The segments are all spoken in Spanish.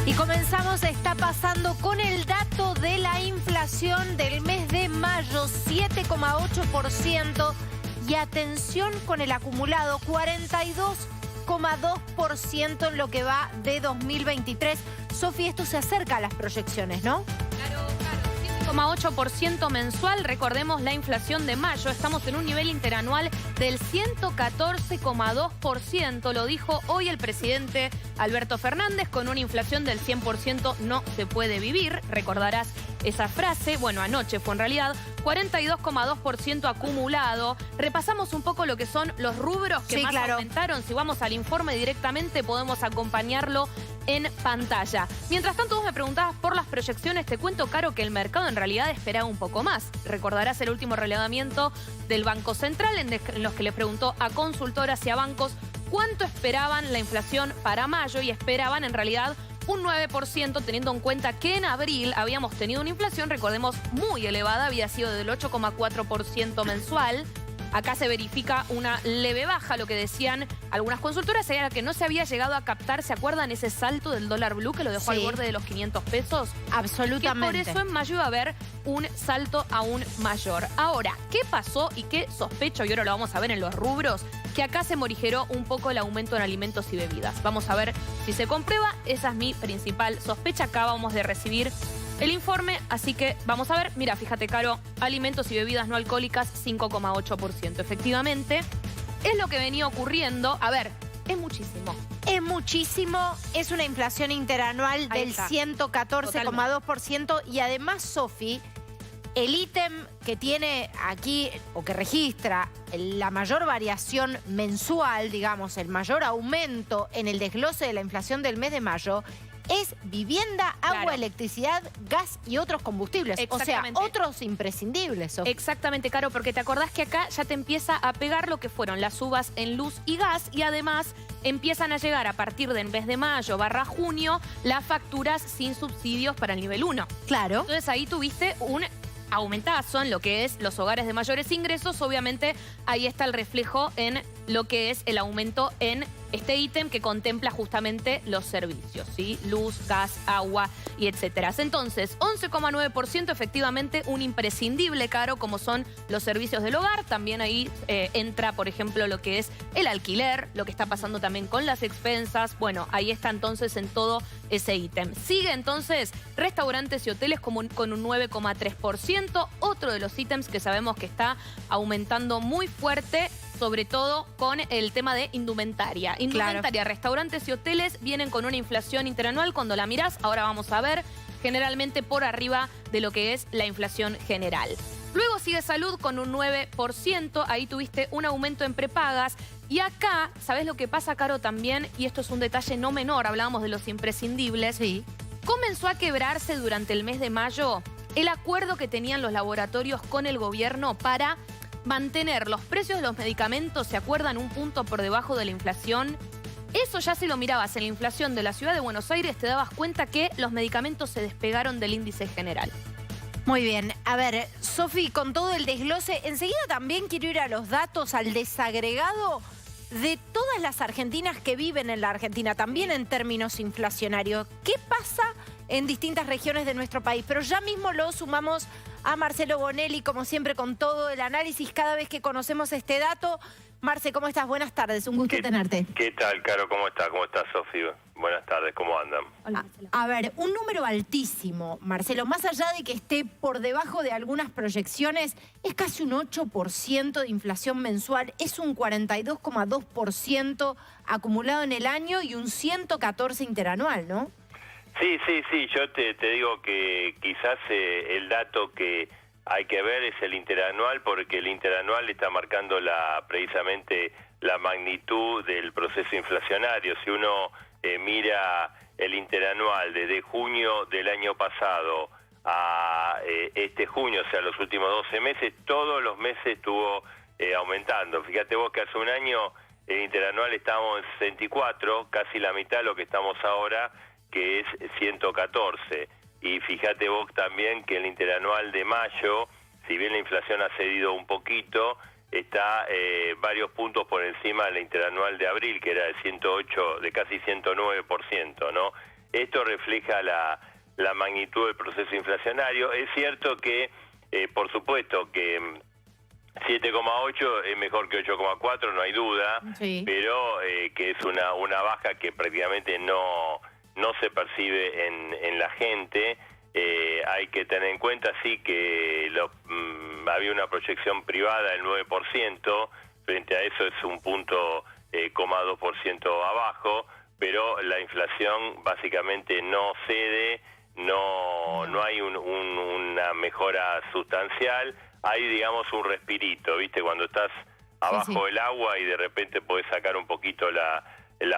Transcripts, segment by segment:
Y comenzamos, está pasando con el dato de la inflación del mes de mayo, 7,8%. Y atención con el acumulado, 42,2% en lo que va de 2023. Sofi, esto se acerca a las proyecciones, ¿no? Claro, 7,8% mensual. Recordemos la inflación de mayo. Estamos en un nivel interanual del 114,2%. Lo dijo hoy el presidente Alberto Fernández. Con una inflación del 100% no se puede vivir. Recordarás esa frase. Bueno, anoche fue en realidad 42,2% acumulado. Repasamos un poco lo que son los rubros que más aumentaron. Si vamos al informe directamente podemos acompañarlo en pantalla. Mientras tanto vos me preguntabas por las proyecciones. Te cuento, Caro, que el mercado en realidad esperaba un poco más. Recordarás el último relevamiento del Banco Central en los que le preguntó a consultoras y a bancos cuánto esperaban la inflación para mayo, y esperaban en realidad un 9%, teniendo en cuenta que en abril habíamos tenido una inflación, recordemos, muy elevada, había sido del 8,4% mensual. Acá se verifica una leve baja. Lo que decían algunas consultoras era que no se había llegado a captar, ¿se acuerdan ese salto del dólar blue que lo dejó al borde de los 500 pesos? Absolutamente. Que por eso en mayo iba a haber un salto aún mayor. Ahora, ¿qué pasó y qué sospecho? Y ahora lo vamos a ver en los rubros, que acá se morigeró un poco el aumento en alimentos y bebidas. Vamos a ver si se comprueba. Esa es mi principal sospecha. Acabamos de recibir el informe, así que vamos a ver. Mira, fíjate, Caro, alimentos y bebidas no alcohólicas, 5,8%. Efectivamente, es lo que venía ocurriendo. A ver, es muchísimo. Es muchísimo, es una inflación interanual del 114,2%. Y además, Sofi, el ítem que tiene aquí, o que registra la mayor variación mensual, digamos, el mayor aumento en el desglose de la inflación del mes de mayo, es vivienda, agua, electricidad, gas y otros combustibles. O sea, otros imprescindibles, Sofi. Exactamente, Caro, porque te acordás que acá ya te empieza a pegar lo que fueron las subas en luz y gas, y además empiezan a llegar a partir del mes de mayo / junio las facturas sin subsidios para el nivel 1. Claro. Entonces ahí tuviste un aumentazo en lo que es los hogares de mayores ingresos. Obviamente ahí está el reflejo en lo que es el aumento en este ítem que contempla justamente los servicios, ¿sí? Luz, gas, agua y etcétera. Entonces, 11,9% efectivamente un imprescindible, Caro, como son los servicios del hogar. También ahí entra, por ejemplo, lo que es el alquiler, lo que está pasando también con las expensas. Bueno, ahí está entonces en todo ese ítem. Sigue entonces restaurantes y hoteles con un 9,3%. Otro de los ítems que sabemos que está aumentando muy fuerte, sobre todo con el tema de indumentaria. Indumentaria, restaurantes y hoteles vienen con una inflación interanual, cuando la mirás, ahora vamos a ver, generalmente por arriba de lo que es la inflación general. Luego sigue salud con un 9%, ahí tuviste un aumento en prepagas. Y acá, ¿sabés lo que pasa, Caro, también? Y esto es un detalle no menor, hablábamos de los imprescindibles. Sí. Comenzó a quebrarse durante el mes de mayo el acuerdo que tenían los laboratorios con el gobierno para mantener los precios de los medicamentos, ¿se acuerdan? Un punto por debajo de la inflación. Eso ya si lo mirabas en la inflación de la ciudad de Buenos Aires, te dabas cuenta que los medicamentos se despegaron del índice general. Muy bien. A ver, Sofi, con todo el desglose, enseguida también quiero ir a los datos, al desagregado de todas las argentinas que viven en la Argentina, también en términos inflacionarios. ¿Qué pasa en distintas regiones de nuestro país? Pero ya mismo lo sumamos a Marcelo Bonelli, como siempre, con todo el análisis cada vez que conocemos este dato. Marce, ¿cómo estás? Buenas tardes, un gusto tenerte. ¿Qué tal, Caro? ¿Cómo estás? ¿Cómo estás, Sofi? Buenas tardes, ¿cómo andan? Hola, a ver, un número altísimo, Marcelo, más allá de que esté por debajo de algunas proyecciones, es casi un 8% de inflación mensual, es un 42,2% acumulado en el año y un 114% interanual, ¿no? Sí, yo te digo que quizás el dato que hay que ver es el interanual, porque el interanual está marcando precisamente la magnitud del proceso inflacionario. Si uno mira el interanual desde junio del año pasado a este junio, o sea, los últimos 12 meses, todos los meses estuvo aumentando. Fíjate vos que hace un año el interanual estábamos en 64, casi la mitad de lo que estamos ahora, que es 114. Y fíjate vos también que el interanual de mayo, si bien la inflación ha cedido un poquito, está varios puntos por encima del interanual de abril, que era de 108, de casi 109%, ¿no? esto refleja la magnitud del proceso inflacionario. Es cierto que, por supuesto, que 7,8 es mejor que 8,4, no hay duda, Sí. pero que es una baja que prácticamente no se percibe en la gente. Hay que tener en cuenta, sí, que había una proyección privada del 9%, frente a eso es un punto, 0,2% abajo, pero la inflación básicamente no cede, no hay una mejora sustancial, hay, digamos, un respirito, ¿viste? Cuando estás abajo del agua y de repente podés sacar un poquito la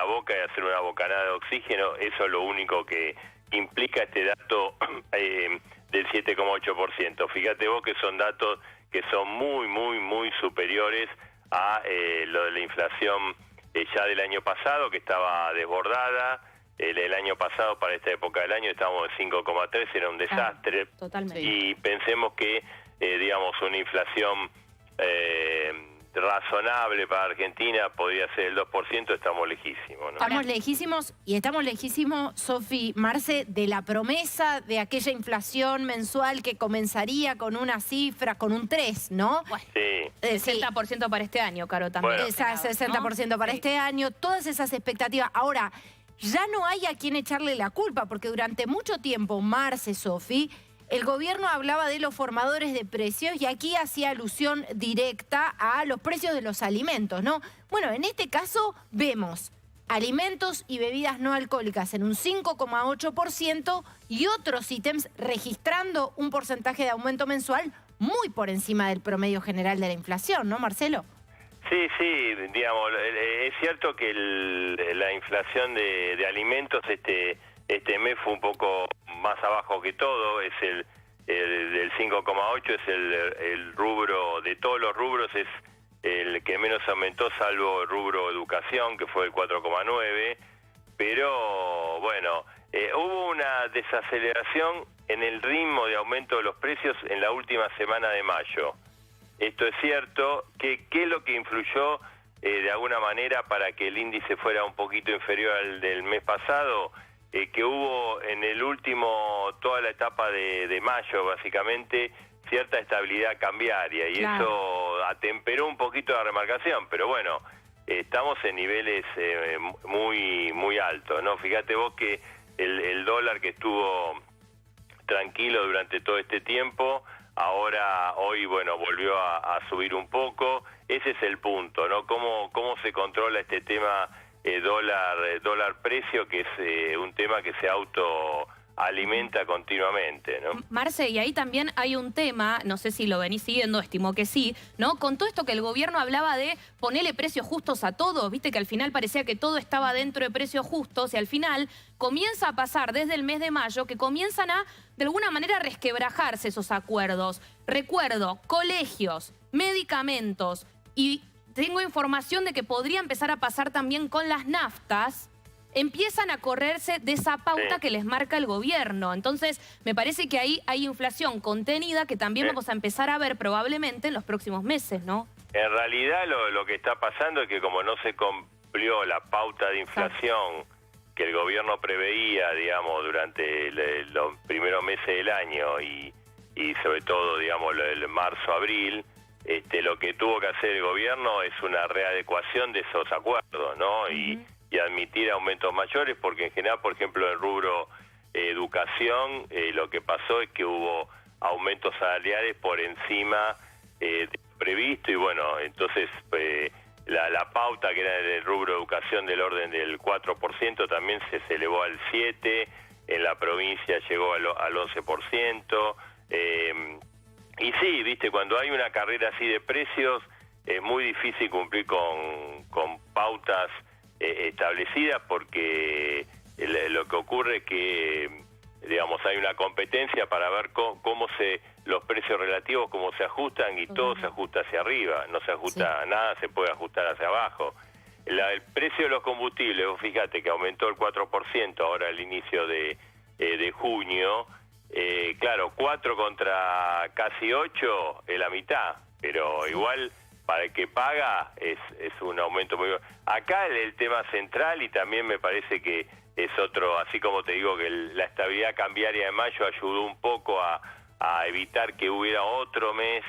boca y hacer una bocanada de oxígeno, eso es lo único que implica este dato del 7,8%. Fíjate vos que son datos que son muy superiores a lo de la inflación ya del año pasado, que estaba desbordada. El año pasado, para esta época del año, estábamos en 5,3, era un desastre. Totalmente. Y pensemos que, digamos, una inflación razonable para Argentina podría ser el 2%, estamos lejísimos, ¿no? Estamos lejísimos y estamos lejísimos, Sofi, Marce, de la promesa de aquella inflación mensual que comenzaría con una cifra, con un 3, ¿no? Bueno, Sí. 60% para este año, Caro, también. Bueno. Esa 60% para Sí. este año, todas esas expectativas. Ahora, ya no hay a quien echarle la culpa, porque durante mucho tiempo, Marce, Sofi, el gobierno hablaba de los formadores de precios y aquí hacía alusión directa a los precios de los alimentos, ¿no? Bueno, en este caso vemos alimentos y bebidas no alcohólicas en un 5,8% y otros ítems registrando un porcentaje de aumento mensual muy por encima del promedio general de la inflación, ¿no, Marcelo? Sí, digamos, es cierto que la inflación de alimentos este mes fue un poco más abajo que todo, es el del 5,8, es el rubro, de todos los rubros es el que menos aumentó, salvo el rubro educación, que fue el 4,9, pero bueno, hubo una desaceleración en el ritmo de aumento de los precios en la última semana de mayo. Esto es cierto. ¿Qué es lo que influyó de alguna manera para que el índice fuera un poquito inferior al del mes pasado? Que hubo en el último, toda la etapa de mayo, básicamente, cierta estabilidad cambiaria, y Claro. eso atemperó un poquito la remarcación, pero bueno, estamos en niveles muy altos, ¿no? Fíjate vos que el dólar, que estuvo tranquilo durante todo este tiempo, hoy, bueno, volvió a subir un poco. Ese es el punto, ¿no? ¿Cómo se controla este tema dólar precio, que es un tema que se autoalimenta continuamente, ¿no? Marce, y ahí también hay un tema, no sé si lo venís siguiendo, estimo que sí, ¿no? Con todo esto que el gobierno hablaba de ponerle precios justos a todo, viste que al final parecía que todo estaba dentro de precios justos, y al final comienza a pasar desde el mes de mayo que comienzan a, de alguna manera, resquebrajarse esos acuerdos. Recuerdo, colegios, medicamentos, y tengo información de que podría empezar a pasar también con las naftas, empiezan a correrse de esa pauta que les marca el gobierno. Entonces, me parece que ahí hay inflación contenida que también vamos a empezar a ver probablemente en los próximos meses, ¿no? En realidad lo que está pasando es que, como no se cumplió la pauta de inflación que el gobierno preveía, digamos, durante los primeros meses del año y sobre todo, digamos, el marzo-abril, lo que tuvo que hacer el gobierno es una readecuación de esos acuerdos, ¿no? Y admitir aumentos mayores, porque en general, por ejemplo, en el rubro educación, lo que pasó es que hubo aumentos salariales por encima de lo previsto, y bueno, entonces la pauta que era en el rubro educación del orden del 4% también se elevó al 7%, en la provincia llegó al 11%, y sí, viste, cuando hay una carrera así de precios, es muy difícil cumplir con pautas establecidas, porque lo que ocurre es que, digamos, hay una competencia para ver cómo los precios relativos, cómo se ajustan, y todo se ajusta hacia arriba, no se ajusta nada, se puede ajustar hacia abajo. El precio de los combustibles, vos fíjate que aumentó el 4% ahora al inicio de junio. Claro, 4 contra casi 8 es la mitad, pero igual para el que paga es un aumento muy... Acá el tema central, y también me parece que es otro, así como te digo que la estabilidad cambiaria de mayo ayudó un poco a evitar que hubiera otro mes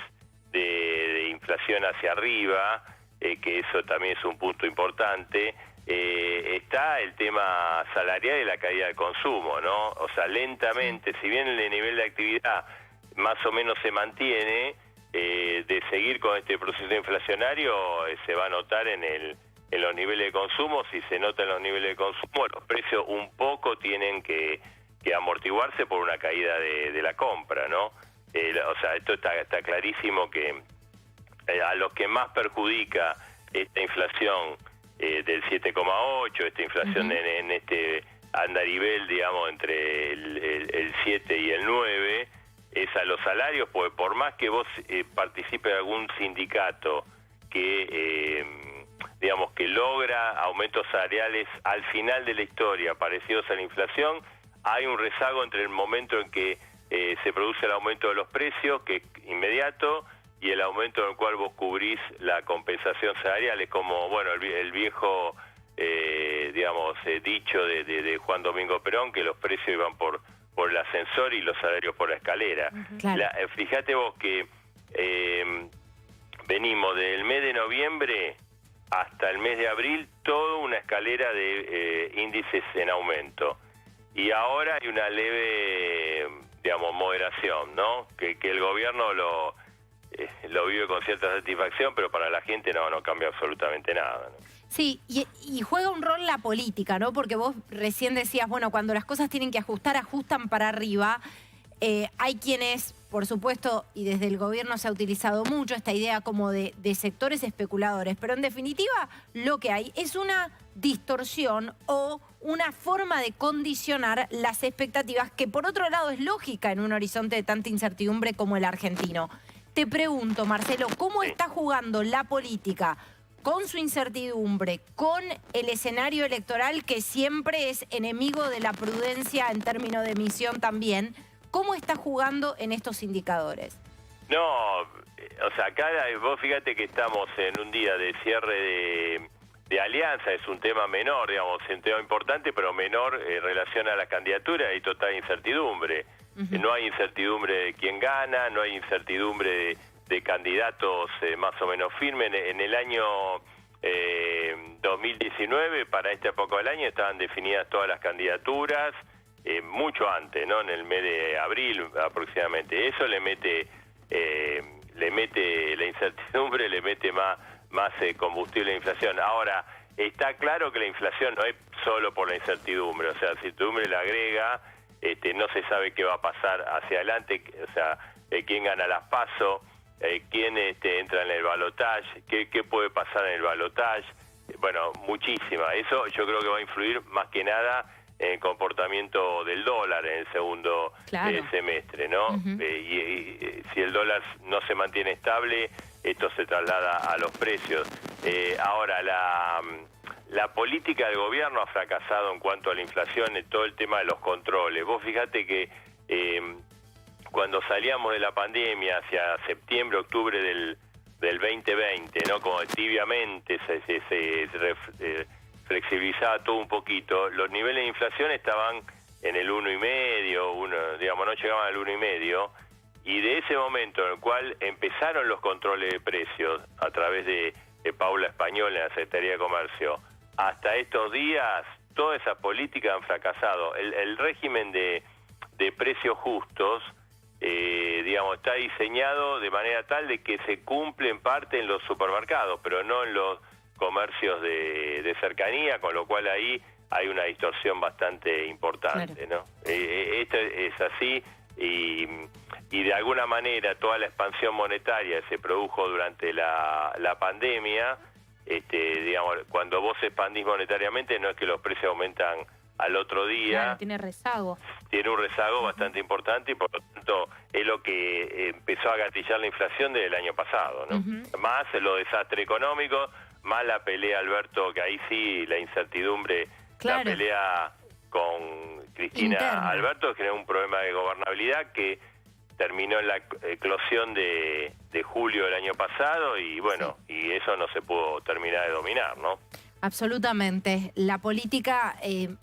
de inflación hacia arriba, que eso también es un punto importante. Está el tema salarial y la caída del consumo, ¿no? O sea, lentamente, si bien el nivel de actividad más o menos se mantiene, de seguir con este proceso inflacionario se va a notar en los niveles de consumo. Si se nota en los niveles de consumo, los precios un poco tienen que amortiguarse por una caída de la compra, ¿no? O sea, esto está clarísimo que a los que más perjudica esta inflación del 7,8, esta inflación en este andarivel, digamos, entre el 7 y el 9, es a los salarios, porque por más que vos participes de algún sindicato que, digamos, que logra aumentos salariales al final de la historia parecidos a la inflación, hay un rezago entre el momento en que se produce el aumento de los precios, que es inmediato, y el aumento en el cual vos cubrís la compensación salarial. Es como, bueno, el viejo, digamos, dicho de Juan Domingo Perón, que los precios iban por el ascensor y los salarios por la escalera. Claro. Fíjate vos que venimos del mes de noviembre hasta el mes de abril, toda una escalera de índices en aumento. Y ahora hay una leve, digamos, moderación, ¿no? Que el gobierno lo vive con cierta satisfacción, pero para la gente no cambia absolutamente nada, ¿no? Sí, y juega un rol la política, ¿no? Porque vos recién decías, bueno, cuando las cosas tienen que ajustar, ajustan para arriba. Hay quienes, por supuesto, y desde el gobierno se ha utilizado mucho esta idea como de sectores especuladores, pero en definitiva lo que hay es una distorsión o una forma de condicionar las expectativas que por otro lado es lógica en un horizonte de tanta incertidumbre como el argentino. Te pregunto, Marcelo, ¿cómo está jugando la política con su incertidumbre, con el escenario electoral que siempre es enemigo de la prudencia en términos de emisión también? ¿Cómo está jugando en estos indicadores? No, o sea, acá vos fíjate que estamos en un día de cierre de alianza, es un tema menor, digamos, es un tema importante, pero menor en relación a la candidatura, hay total incertidumbre. No hay incertidumbre de quién gana, no hay incertidumbre de candidatos más o menos firmes. En el año 2019, para esta época del año, estaban definidas todas las candidaturas, mucho antes, ¿no? En el mes de abril aproximadamente. Eso le mete la incertidumbre, le mete más combustible a la inflación. Ahora, está claro que la inflación no es solo por la incertidumbre, o sea, la incertidumbre le agrega, no se sabe qué va a pasar hacia adelante, o sea, quién gana las PASO, quién entra en el balotaje, qué puede pasar en el balotaje, bueno, muchísima. Eso yo creo que va a influir más que nada en el comportamiento del dólar en el segundo semestre, ¿no? Y si el dólar no se mantiene estable, esto se traslada a los precios. Ahora, la política del gobierno ha fracasado en cuanto a la inflación, en todo el tema de los controles. Vos fíjate que cuando salíamos de la pandemia hacia septiembre, octubre del 2020, ¿no? Como tibiamente se flexibilizaba todo un poquito, los niveles de inflación estaban en el 1,5, digamos, no llegaban al 1,5, y de ese momento en el cual empezaron los controles de precios a través de Paula Español en la Secretaría de Comercio, hasta estos días, todas esas políticas han fracasado. El régimen de precios justos, digamos, está diseñado de manera tal de que se cumple en parte en los supermercados, pero no en los comercios de cercanía, con lo cual ahí hay una distorsión bastante importante, ¿no? Esto es así, y de alguna manera toda la expansión monetaria que se produjo durante la pandemia, digamos, cuando vos expandís monetariamente no es que los precios aumentan al otro día. Claro, tiene rezago. Tiene un rezago bastante importante y por lo tanto es lo que empezó a gatillar la inflación desde el año pasado, ¿no? Más los desastres económicos, más la pelea, Alberto, que ahí sí la incertidumbre, la pelea con Cristina interna. Alberto generó un problema de gobernabilidad que terminó en la eclosión de julio del año pasado y bueno, y eso no se pudo terminar de dominar, ¿no? Absolutamente. La política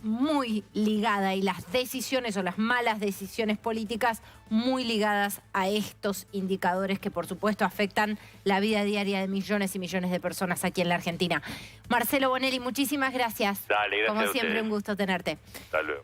muy ligada y las decisiones o las malas decisiones políticas muy ligadas a estos indicadores que por supuesto afectan la vida diaria de millones y millones de personas aquí en la Argentina. Marcelo Bonelli, muchísimas gracias. Dale, gracias Como a siempre, ustedes. un gusto tenerte. Hasta luego.